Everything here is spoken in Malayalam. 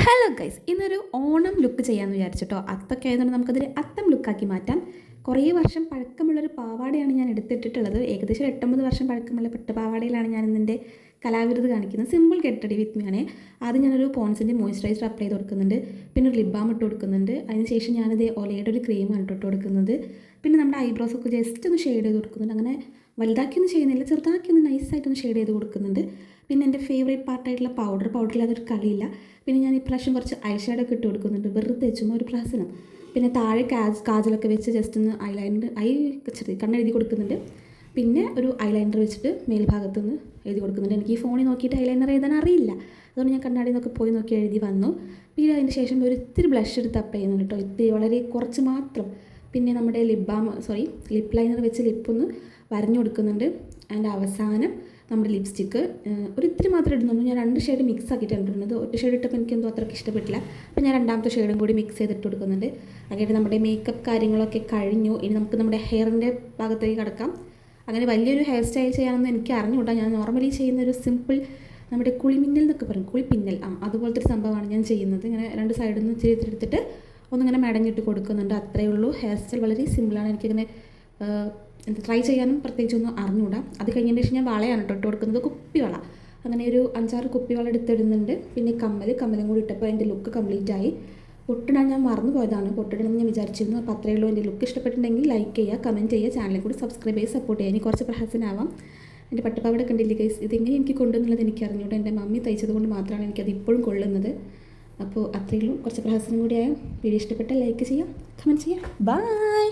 ഹലോ ഗൈസ്, ഇന്നൊരു ഓണം ലുക്ക് ചെയ്യാമെന്ന് വിചാരിച്ചിട്ടോ. അത്തൊക്കെ ആയതുകൊണ്ട് നമുക്കതൊരു അത്തം ലുക്കാക്കി മാറ്റാം. കുറേ വർഷം പഴക്കമുള്ളൊരു പാവാടയാണ് ഞാൻ എടുത്തിട്ടുള്ളത്. ഏകദേശം 8-9 വർഷം പഴക്കമുള്ള പട്ടുപാവാടയിലാണ് ഞാൻ ഇതിൻ്റെ കലാവിരുത് കാണിക്കുന്നത്. സിമ്പിൾ ഗെറ്റ് വിത്ത് മീ ആണ്. ആദ്യം ഞാനൊരു പോൺസിൻ്റെ മോയ്സ്ചറൈസർ അപ്ലൈ ചെയ്ത് കൊടുക്കുന്നുണ്ട്. പിന്നെ ഒരു ലിപ് ബാം ഇട്ട് കൊടുക്കുന്നുണ്ട്. അതിനുശേഷം ഞാനത് ഒലയുടെ ഒരു ക്രീമാണ് ഇട്ട് കൊടുക്കുന്നത്. പിന്നെ നമ്മുടെ ഐബ്രോസൊക്കെ ജസ്റ്റ് ഒന്ന് ഷെയ്ഡ് ചെയ്ത് കൊടുക്കുന്നുണ്ട്. അങ്ങനെ വലുതാക്കിയൊന്നും ചെയ്യുന്നില്ല, ചെറുതാക്കിയൊന്ന് നൈസായിട്ടൊന്ന് ഷെയ്ഡ് ചെയ്ത് കൊടുക്കുന്നുണ്ട്. പിന്നെ എൻ്റെ ഫേവറേറ്റ് പാർട്ടായിട്ടുള്ള പൗഡറിൽ അതൊരു കളിയില്ല. പിന്നെ ഞാൻ ഇപ്രാവശ്യം കുറച്ച് ഐ ഷാഡോ ഒക്കെ ഇട്ട് കൊടുക്കുന്നുണ്ട്, വെറുതെ ചുമ്മാ ഒരു പ്രഹസനം. പിന്നെ താഴെ കാജലൊക്കെ വെച്ച് ജസ്റ്റ് ഒന്ന് കണ്ണെഴുതി കൊടുക്കുന്നുണ്ട്. പിന്നെ ഒരു ഐലൈനർ വെച്ചിട്ട് മേൽഭാഗത്തുനിന്ന് എഴുതി കൊടുക്കുന്നുണ്ട്. എനിക്ക് ഈ ഫോണിൽ നോക്കിയിട്ട് ഐലൈനർ എഴുതാൻ അറിയില്ല, അതുകൊണ്ട് ഞാൻ കണ്ണാടിയിൽ നിന്നൊക്കെ പോയി നോക്കി എഴുതി വന്നു. പിന്നെ അതിന് ശേഷം ഒരു ഇത്തിരി ബ്ലഷ് എടുത്ത് അപ്ലൈ ചെയ്യുന്നുണ്ട് കേട്ടോ, ഇത്തിരി വളരെ കുറച്ച് മാത്രം. പിന്നെ നമ്മുടെ ലിപ്പ് ലൈനർ വെച്ച് ലിപ്പൊന്ന് വരഞ്ഞു കൊടുക്കുന്നുണ്ട്. അതിൻ്റെ അവസാനം നമ്മുടെ ലിപ്സ്റ്റിക്ക് ഒരു ഇത്തിരി മാത്രം ഇടുന്നുള്ളൂ. ഞാൻ 2 ഷെയ്ഡ് മിക്സ് ആക്കിയിട്ടാണ് ഇടുന്നത്. ഒറ്റ ഷെയ്ഡ് ഇട്ടപ്പോൾ എനിക്കെന്തോ അത്രയ്ക്ക് ഇഷ്ടപ്പെട്ടില്ല. അപ്പോൾ ഞാൻ 2ാമത്തെ ഷെയ്ഡും കൂടി മിക്സ് ചെയ്തിട്ട് കൊടുക്കുന്നുണ്ട്. അങ്ങനെ നമ്മുടെ മേക്കപ്പ് കാര്യങ്ങളൊക്കെ കഴിഞ്ഞു. ഇനി നമുക്ക് നമ്മുടെ ഹെയറിൻ്റെ ഭാഗത്തേക്ക് കിടക്കാം. അങ്ങനെ വലിയൊരു ഹെയർ സ്റ്റൈൽ ചെയ്യാനൊന്നും എനിക്ക് അറിഞ്ഞുകൂടാ. ഞാൻ നോർമലി ചെയ്യുന്ന ഒരു സിമ്പിൾ നമ്മുടെ കുളിമിന്നൽ എന്നൊക്കെ പറയും, കുളിപ്പിന്നൽ, അതുപോലത്തെ ഒരു സംഭവമാണ് ഞാൻ ചെയ്യുന്നത്. ഇങ്ങനെ 2 സൈഡിൽ നിന്ന് ഇച്ചിരി എടുത്തിട്ട് ഒന്നിങ്ങനെ മെടഞ്ഞിട്ട് കൊടുക്കുന്നുണ്ട്. അത്രയേ ഉള്ളൂ. ഹെയർ സ്റ്റൈൽ വളരെ സിമ്പിളാണ്. എനിക്കിങ്ങനെ ട്രൈ ചെയ്യാനും പ്രത്യേകിച്ചൊന്നും അറിഞ്ഞുകൂടാ. അത് കഴിഞ്ഞതിന് ശേഷം ഞാൻ വളയാണ് ഇട്ട് കൊടുക്കുന്നത്, കുപ്പിവള. അങ്ങനെ ഒരു 5-6 കുപ്പിവള എടുത്തിടുന്നുണ്ട്. പിന്നെ കമ്മലും കൂടി ഇട്ടപ്പോൾ എൻ്റെ ലുക്ക് കംപ്ലീറ്റ് ആയി. പൊട്ടിടാൻ ഞാൻ മറന്നു പോയതാണ്, പൊട്ടിടണമെന്ന് ഞാൻ വിചാരിച്ചിരുന്നു. അപ്പോൾ അത്രയേ ഉള്ളൂ. എൻ്റെ ലുക്ക് ഇഷ്ടപ്പെട്ടിട്ടുണ്ടെങ്കിൽ ലൈക്ക് ചെയ്യുക, കമൻറ്റ് ചെയ്യുക, ചാനലിൽ കൂടി സബ്സ്ക്രൈബ് ചെയ്ത് സപ്പോർട്ട് ചെയ്യുക. ഇനി കുറച്ച് പ്രഹസനാവാം. എൻ്റെ പട്ടുപാവാട കണ്ടില്ലേ ഗൈസ്, ഇതെങ്ങനെ എനിക്ക് കൊണ്ടുവന്നുള്ളത് എനിക്ക് അറിഞ്ഞൂടെ. എൻ്റെ മമ്മി തയ്ച്ചത് കൊണ്ട് മാത്രമാണ് എനിക്കത് ഇപ്പോഴും കൊള്ളുന്നത്. അപ്പോൾ അത്രയേ ഉള്ളൂ. കുറച്ച് പ്രഹസനം കൂടിയായ വീഡിയോ ഇഷ്ടപ്പെട്ടാൽ ലൈക്ക് ചെയ്യുക, കമൻറ്റ് ചെയ്യുക. ബൈ.